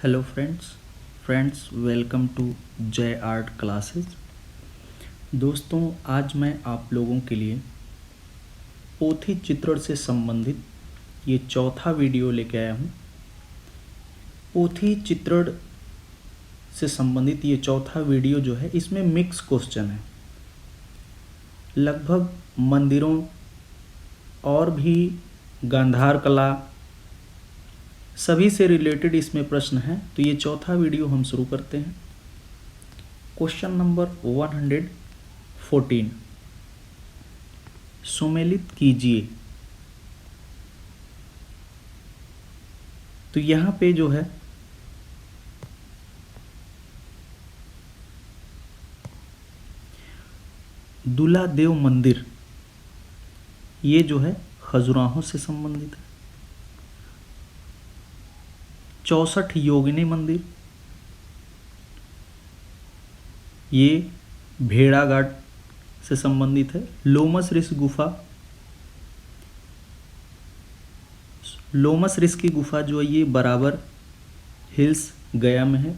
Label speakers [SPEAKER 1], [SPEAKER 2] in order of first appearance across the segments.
[SPEAKER 1] Hello friends welcome to जय art classes. दोस्तों, आज मैं आप लोगों के लिए पोथी चित्रण से संबंधित ये चौथा वीडियो लेके आया हूँ। पोथी चित्रण से संबंधित ये चौथा वीडियो जो है, इसमें मिक्स क्वेश्चन है। लगभग मंदिरों और भी गांधार कला सभी से रिलेटेड इसमें प्रश्न हैं। तो ये चौथा वीडियो हम शुरू करते हैं। क्वेश्चन नंबर 114, सुमेलित कीजिए। तो यहाँ पे जो है दूल्हा देव मंदिर, ये जो है खजुराहो से संबंधित है। 64 योगिनी मंदिर, ये भेड़ाघाट से संबंधित है। लोमस ऋषि की गुफा जो है, ये बराबर हिल्स गया में है।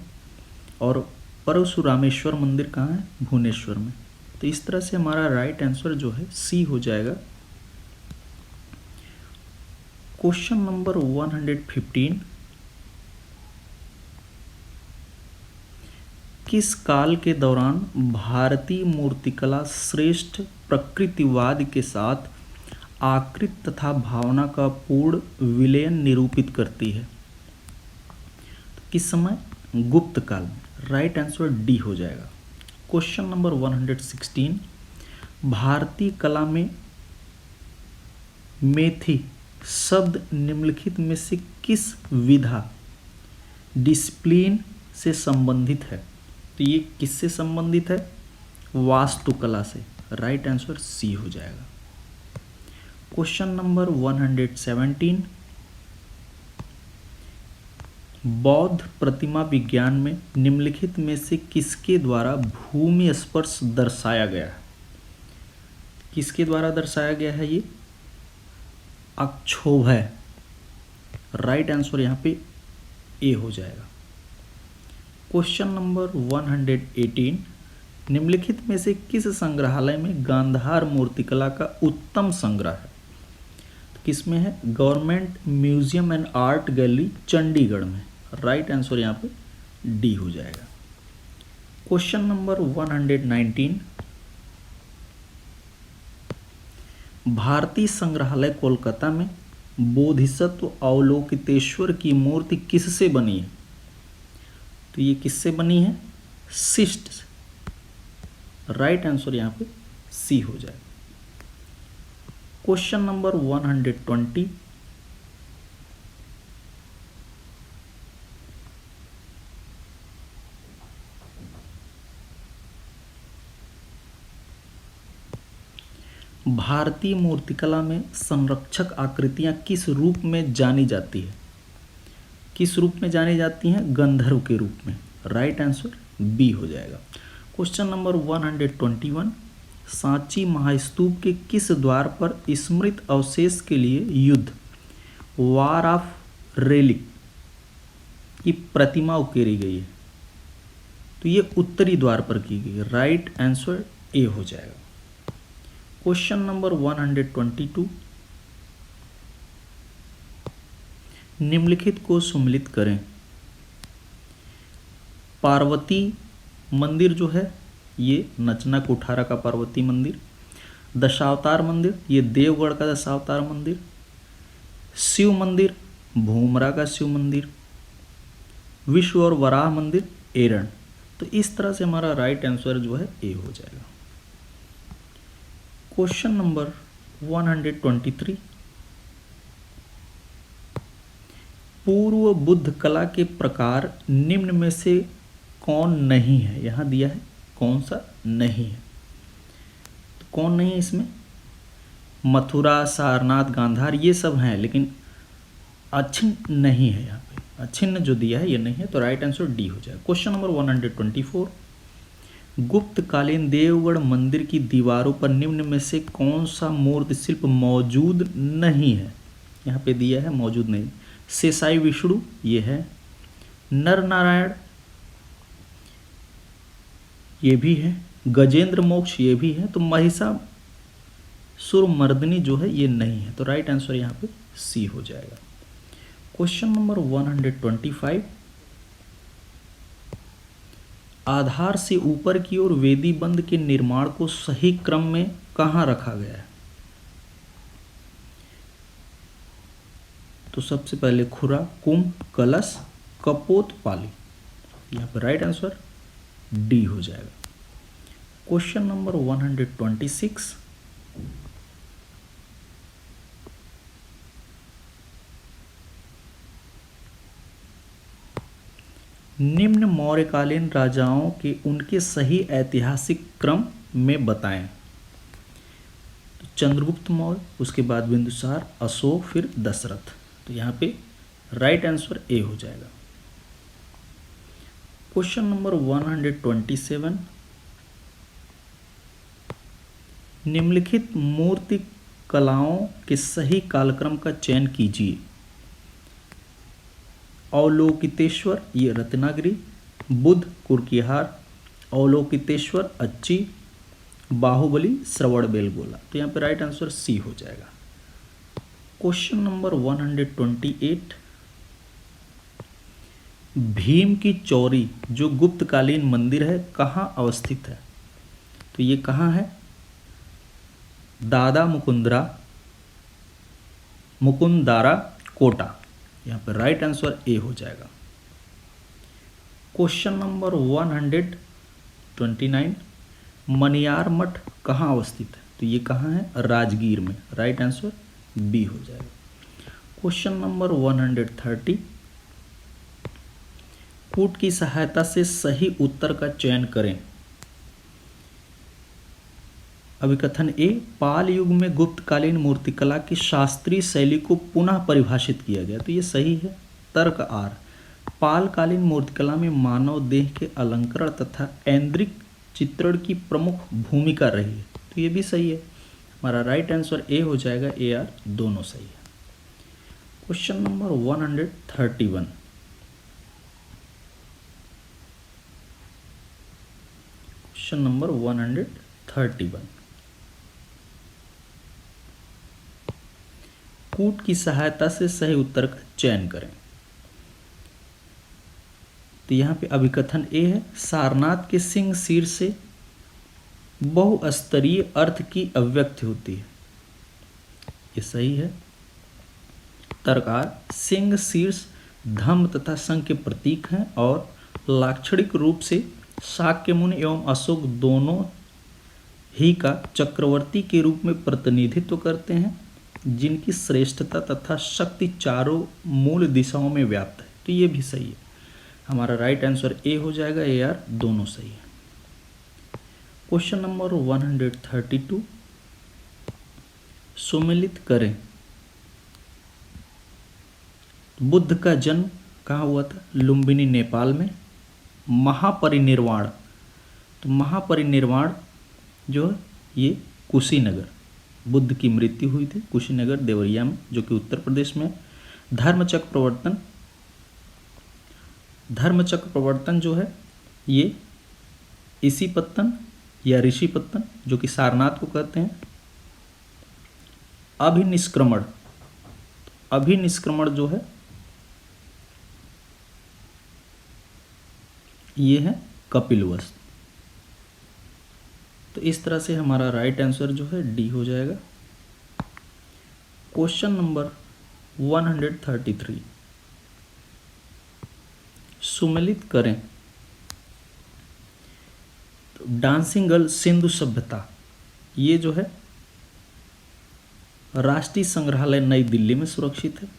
[SPEAKER 1] और परशुरामेश्वर मंदिर कहाँ है? भुवनेश्वर में। तो इस तरह से हमारा राइट आंसर जो है सी हो जाएगा। क्वेश्चन नंबर 115, किस काल के दौरान भारतीय मूर्तिकला श्रेष्ठ प्रकृतिवाद के साथ आकृति तथा भावना का पूर्ण विलयन निरूपित करती है? तो किस समय? गुप्त काल में। राइट आंसर डी हो जाएगा। क्वेश्चन नंबर 116, भारतीय कला में मेथी शब्द निम्नलिखित में से किस विधा डिसिप्लिन से संबंधित है? तो ये किससे संबंधित है? वास्तुकला से। राइट आंसर सी हो जाएगा। क्वेश्चन नंबर 117, बौद्ध प्रतिमा विज्ञान में निम्नलिखित में से किसके द्वारा भूमि स्पर्श दर्शाया गया है? किसके द्वारा दर्शाया गया है? ये अक्षोभ्य। राइट आंसर यहाँ पे ए हो जाएगा। क्वेश्चन नंबर 118, निम्नलिखित में से किस संग्रहालय में गांधार मूर्तिकला का उत्तम संग्रह है? तो किसमें है? Government museum and art gallery Chandigarh में। राइट आंसर यहाँ पे डी हो जाएगा। क्वेश्चन नंबर 119, भारतीय संग्रहालय कोलकाता में बोधिसत्व अवलोकितेश्वर की मूर्ति किससे बनी है? तो ये किससे बनी है? शिष्ट से। राइट आंसर यहाँ पे सी हो जाएगा। क्वेश्चन नंबर 120, भारतीय मूर्तिकला में संरक्षक आकृतियां किस रूप में जानी जाती है? किस रूप में जानी जाती हैं? गंधर्व के रूप में। राइट आंसर बी हो जाएगा। क्वेश्चन नंबर 121, सांची महास्तूप के किस द्वार पर स्मृत अवशेष के लिए युद्ध वार ऑफ रेलिक की प्रतिमा उकेरी गई है? तो ये उत्तरी द्वार पर की गई। राइट आंसर ए हो जाएगा। क्वेश्चन नंबर 122, निम्नलिखित को सम्मिलित करें। पार्वती मंदिर जो है, ये नचना कोठारा का पार्वती मंदिर। दशावतार मंदिर, ये देवगढ़ का दशावतार मंदिर। शिव मंदिर, भूमरा का शिव मंदिर। विश्व और वराह मंदिर, एरण। तो इस तरह से हमारा राइट आंसर जो है ए हो जाएगा। क्वेश्चन नंबर 123, पूर्व बुद्ध कला के प्रकार निम्न में से कौन नहीं है? यहाँ दिया है कौन सा नहीं है। तो कौन नहीं है इसमें? मथुरा, सारनाथ, गांधार ये सब हैं, लेकिन अछिन्न नहीं है। यहाँ पे अछिन्न जो दिया है ये नहीं है। तो राइट आंसर डी हो जाएगा। क्वेश्चन नंबर 124, गुप्त कालीन देवगढ़ मंदिर की दीवारों पर निम्न में से कौन सा मूर्ति शिल्प मौजूद नहीं है? यहाँ पे दिया है मौजूद नहीं। शेषाई विष्णु ये है। नर नारायण ये भी है, गजेंद्र मोक्ष ये भी है, तो महिषासुरमर्दिनी जो है ये नहीं है, तो राइट आंसर यहाँ पे सी हो जाएगा। क्वेश्चन नंबर 125, आधार से ऊपर की ओर वेदी बंद के निर्माण को सही क्रम में कहाँ रखा गया है? तो सबसे पहले खुरा, कुंभ, कलश, कपोत, पाली। यहाँ पर राइट आंसर डी हो जाएगा। क्वेश्चन नंबर 126, निम्न मौर्यकालीन राजाओं के उनके सही ऐतिहासिक क्रम में बताएं। तो चंद्रगुप्त मौर्य, उसके बाद बिंदुसार, अशोक, फिर दशरथ। तो यहाँ पे राइट आंसर ए हो जाएगा। क्वेश्चन नंबर 127, निम्नलिखित मूर्ति कलाओं के सही कालक्रम का चयन कीजिए। अवलोकितेश्वर ये रत्नागिरी, बुद्ध कुरकिहार, अवलोकितेश्वर अच्छी, बाहुबली श्रवणबेलगोला। तो यहाँ पे राइट आंसर सी हो जाएगा। क्वेश्चन नंबर 128, भीम की चौरी जो गुप्तकालीन मंदिर है कहाँ अवस्थित है? तो ये कहाँ है? दादा मुकुंदारा कोटा। यहाँ पर राइट आंसर ए हो जाएगा। क्वेश्चन नंबर 129, मनियार मठ कहाँ अवस्थित है? तो ये कहाँ है? राजगीर में। राइट आंसर बी हो जाएगा। क्वेश्चन नंबर 130, कूट की सहायता से सही उत्तर का चयन करें। अभिकथन ए, पाल युग में गुप्तकालीन मूर्तिकला की शास्त्रीय शैली को पुनः परिभाषित किया गया। तो ये सही है। तर्क आर, पालकालीन मूर्तिकला में मानव देह के अलंकरण तथा ऐन्द्रिक चित्रण की प्रमुख भूमिका रही है। तो ये भी सही है। हमारा राइट आंसर ए हो जाएगा, ए आर दोनों सही है। क्वेश्चन नंबर 131, क्वेश्चन नंबर 131, कूट की सहायता से सही उत्तर का चयन करें। तो यहाँ पे अभिकथन ए है, सारनाथ के सिंह शीर्ष से बहुस्तरीय अर्थ की अभिव्यक्ति होती है। ये सही है। तर्कार, सिंह शीर्ष धम्म तथा संघ के प्रतीक हैं और लाक्षणिक रूप से शाक्य मुनि एवं अशोक दोनों ही का चक्रवर्ती के रूप में प्रतिनिधित्व करते हैं, जिनकी श्रेष्ठता तथा शक्ति चारों मूल दिशाओं में व्याप्त है। तो ये भी सही है। हमारा राइट आंसर ए हो जाएगा, ए आर दोनों सही है। क्वेश्चन नंबर 132, सुमेलित करें। बुद्ध का जन्म कहाँ हुआ था? लुम्बिनी नेपाल में। महापरिनिर्वाण, तो महापरिनिर्वाण जो है ये कुशीनगर, बुद्ध की मृत्यु हुई थी कुशीनगर देवरिया में, जो कि उत्तर प्रदेश में। धर्मचक्र प्रवर्तन जो है ये इसीपत्तन या ऋषिपत्तन, जो कि सारनाथ को कहते हैं। अभिनिष्क्रमण जो है ये है कपिलवस्तु। तो इस तरह से हमारा राइट आंसर जो है डी हो जाएगा। क्वेश्चन नंबर 133, सुमेलित करें। तो डांसिंग गर्ल सिंधु सभ्यता ये जो है राष्ट्रीय संग्रहालय नई दिल्ली में सुरक्षित है।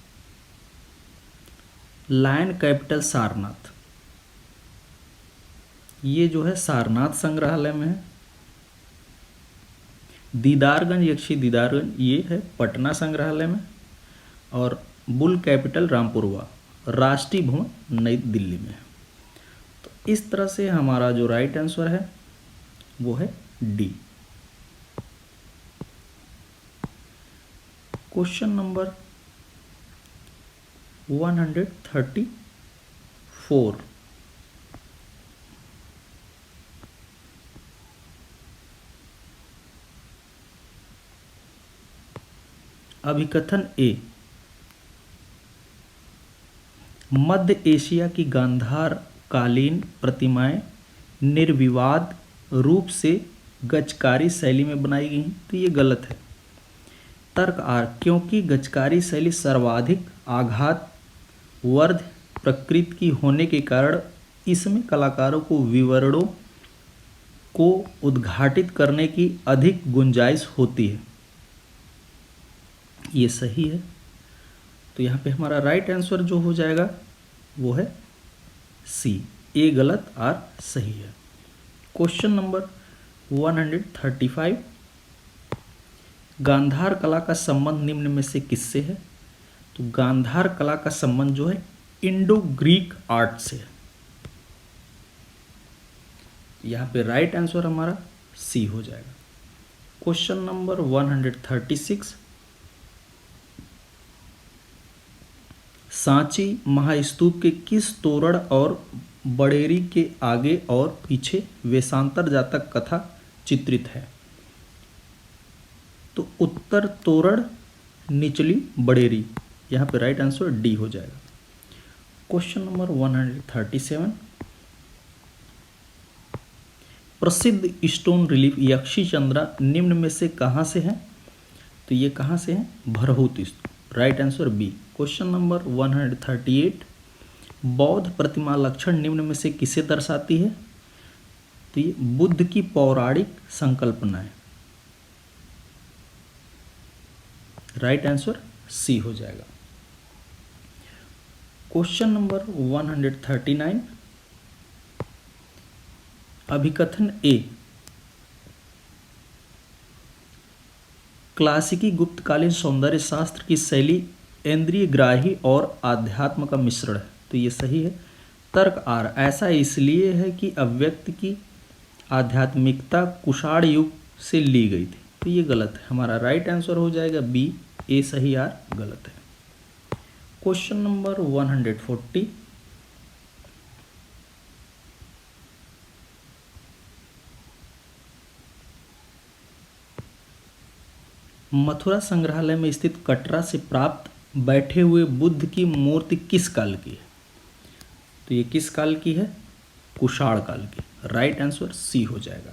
[SPEAKER 1] लायन कैपिटल सारनाथ ये जो है सारनाथ संग्रहालय में है। दीदारगंज यक्षी दीदारगंज ये है पटना संग्रहालय में। और बुल कैपिटल रामपुरवा राष्ट्रीय भवन नई दिल्ली में है। तो इस तरह से हमारा जो राइट आंसर है वो है डी। Question number 4। अभिकथन ए, मध्य एशिया की गांधार कालीन प्रतिमाएं निर्विवाद रूप से गजकारी शैली में बनाई गई हैं, तो ये गलत है। तर्क आर, क्योंकि गजकारी शैली सर्वाधिक आघात वर्ध प्रकृति की होने के कारण इसमें कलाकारों को विवरणों को उद्घाटित करने की अधिक गुंजाइश होती है। ये सही है। तो यहाँ पे हमारा राइट आंसर जो हो जाएगा वो है सी, ए गलत आर सही है। क्वेश्चन नंबर 135, गांधार कला का संबंध निम्न में से किससे है? तो गांधार कला का संबंध जो है इंडो ग्रीक आर्ट से है। यहाँ पे राइट आंसर हमारा सी हो जाएगा। क्वेश्चन नंबर 136, सांची महास्तूप के किस तोरण और बड़ेरी के आगे और पीछे वेशांतर जातक कथा चित्रित है? तो उत्तर तोरण निचली बड़ेरी, यहाँ पे राइट आंसर डी हो जाएगा। क्वेश्चन नंबर 137, प्रसिद्ध स्टोन रिलीफ यक्षी चंद्रा निम्न में से कहाँ से है? तो ये कहाँ से है? Bharhut stupa, right answer B. Question number 138, बौद्ध प्रतिमा लक्षण निम्न में से किसे दर्शाती है? तो ये बुद्ध की पौराणिक संकल्पना है, राइट आंसर सी हो जाएगा। क्वेश्चन नंबर 139, अभिकथन ए, क्लासिकी गुप्तकालीन सौंदर्य शास्त्र की शैली इंद्रिय ग्राही और आध्यात्म का मिश्रण है, तो ये सही है। तर्क आर, ऐसा इसलिए है कि अव्यक्त की आध्यात्मिकता कुषाण युग से ली गई थी, तो ये गलत है। हमारा राइट आंसर हो जाएगा बी, ए सही आर गलत है। क्वेश्चन नंबर 140, मथुरा संग्रहालय में स्थित कटरा से प्राप्त बैठे हुए बुद्ध की मूर्ति किस काल की है? तो ये किस काल की है? कुषाण काल की, राइट आंसर सी हो जाएगा।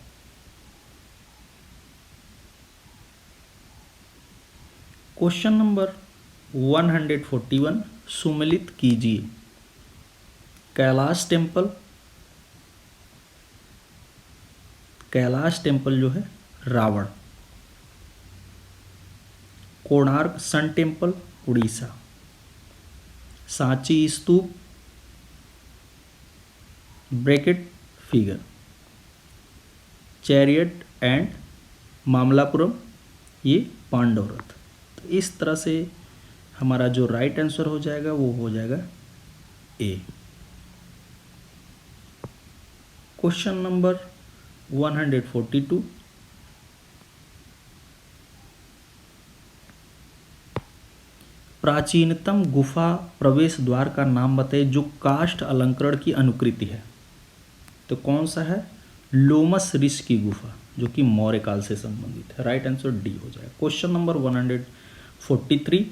[SPEAKER 1] क्वेश्चन नंबर 141, सुमेलित कीजिए। कैलाश टेम्पल जो है Ravan, Konark sun temple Orissa, Sanchi stupa bracket figure, chariot and Mamallapuram ये पांडव रथ। तो इस तरह से हमारा जो राइट आंसर हो जाएगा वो हो जाएगा ए। क्वेश्चन नंबर 142, प्राचीनतम गुफा प्रवेश द्वार का नाम बताइए जो काष्ठ अलंकरण की अनुकृति है। तो कौन सा है? लोमस ऋषि की गुफा, जो कि मौर्य काल से संबंधित है, राइट आंसर डी हो जाएगा। क्वेश्चन नंबर 143,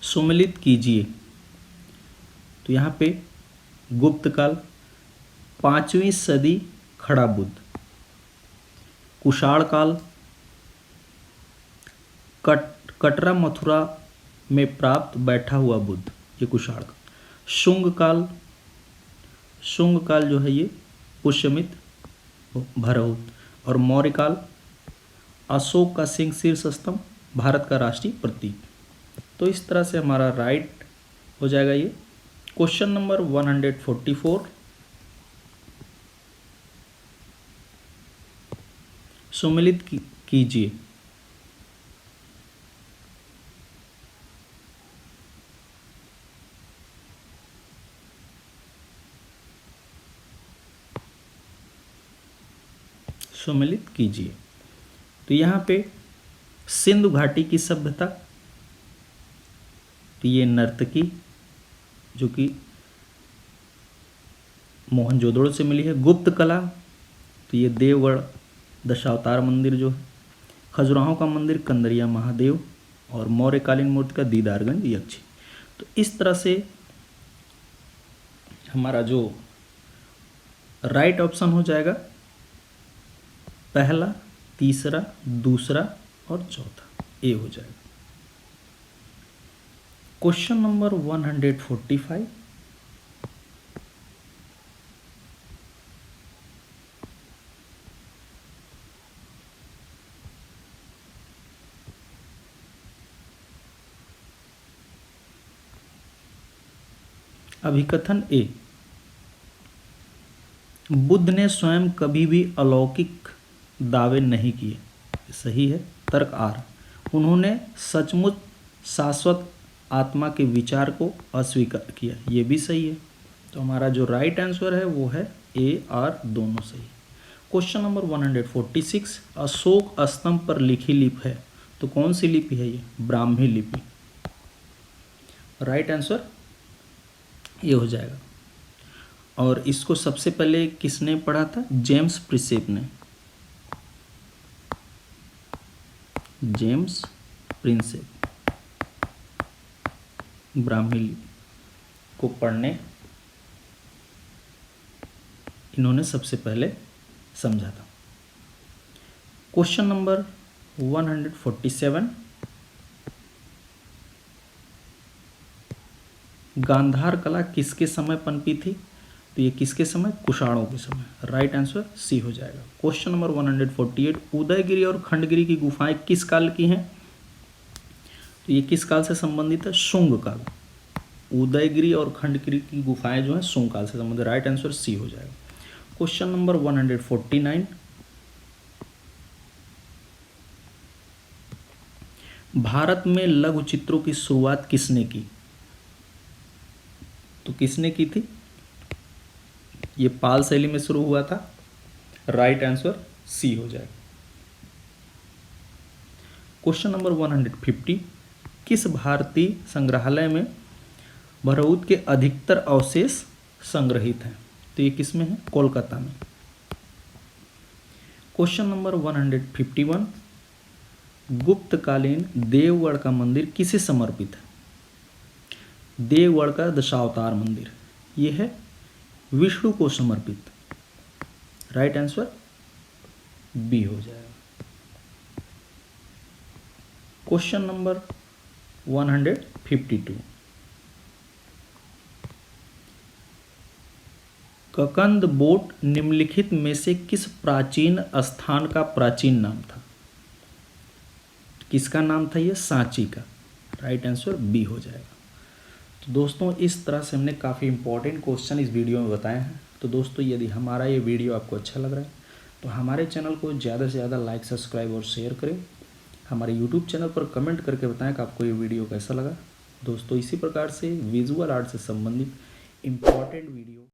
[SPEAKER 1] सुमेलित कीजिए। तो यहाँ पे गुप्त काल, 5वीं सदी खड़ा बुद्ध, कुषाण काल, कटरा मथुरा में प्राप्त बैठा हुआ बुद्ध, ये कुषाण काल, शुंग काल जो है ये पुष्यमित भरहुत, और मौर्य काल अशोक का सिंह शीर्ष स्तंभ, भारत का राष्ट्रीय प्रतीक। तो इस तरह से हमारा राइट हो जाएगा ये। क्वेश्चन नंबर 144, सुमेलित कीजिए। सुमेलित कीजिए। तो यहाँ पे सिंधु घाटी की सभ्यता, तो ये नर्तकी जो कि मोहनजोदड़ो से मिली है। गुप्त कला, तो ये देवगढ़ दशावतार मंदिर जो है। खजुराहो का मंदिर कंदरिया महादेव, और मौर्यकालीन मूर्ति का दीदारगंज यक्षी। तो इस तरह से हमारा जो राइट ऑप्शन हो जाएगा पहला, तीसरा, दूसरा और चौथा, ए हो जाएगा। क्वेश्चन नंबर 145, अभिकथन ए, बुद्ध ने स्वयं कभी भी अलौकिक दावे नहीं किए, सही है। तर्क आर, उन्होंने सचमुच शाश्वत आत्मा के विचार को अस्वीकार किया, ये भी सही है। तो हमारा जो राइट आंसर है वो है ए, आर दोनों सही। क्वेश्चन नंबर 146, अशोक स्तंभ पर लिखी लिपि है, तो कौन सी लिपि है ये? ब्राह्मी लिपि। राइट आंसर ये हो जाएगा। और इसको सबसे पहले किसने पढ़ा था? जेम्स प्रिंसेप ने। जेम्स प्रिंसेप ब्राह्मी लिपि को पढ़ने इन्होंने सबसे पहले समझा था। क्वेश्चन नंबर 147, गांधार कला किसके समय पनपी थी? तो ये किसके समय? कुषाणों के समय। राइट आंसर सी हो जाएगा। क्वेश्चन नंबर 148, उदयगिरी और खंडगिरी की गुफाएं किस काल की हैं? तो ये किस काल से संबंधित है? शुंग काल। उदयगिरी और खंडगिरी की गुफाएं जो हैं शुंग काल से संबंधित। राइट आंसर सी हो जाएगा। क्वेश्चन नंबर 149, भारत में लघु चित्रों की शुरुआत किसने की? तो किसने की थी? ये पाल शैली में शुरू हुआ था। राइट आंसर सी हो जाएगा। क्वेश्चन नंबर 150, किस भारतीय संग्रहालय में भरऊत के अधिकतर अवशेष संग्रहित हैं? तो ये किस में है? कोलकाता में। क्वेश्चन नंबर 151, गुप्तकालीन देवगढ़ का मंदिर किसे समर्पित है? देवगढ़ का दशावतार मंदिर, ये है विष्णु को समर्पित। राइट आंसर बी हो जाएगा। क्वेश्चन नंबर 152, ककंद बोट निम्नलिखित में से किस प्राचीन स्थान का प्राचीन नाम था? किसका नाम था ये? सांची का। राइट आंसर बी हो जाएगा। तो दोस्तों इस तरह से हमने काफ़ी इंपॉर्टेंट क्वेश्चन इस वीडियो में बताए हैं। तो दोस्तों यदि हमारा ये वीडियो आपको अच्छा लग रहा है तो हमारे चैनल को ज़्यादा से ज़्यादा लाइक, सब्सक्राइब और शेयर करें। हमारे यूट्यूब चैनल पर कमेंट करके बताएं कि आपको ये वीडियो कैसा लगा। दोस्तों इसी प्रकार से विजुअल आर्ट से संबंधित इंपॉर्टेंट वीडियो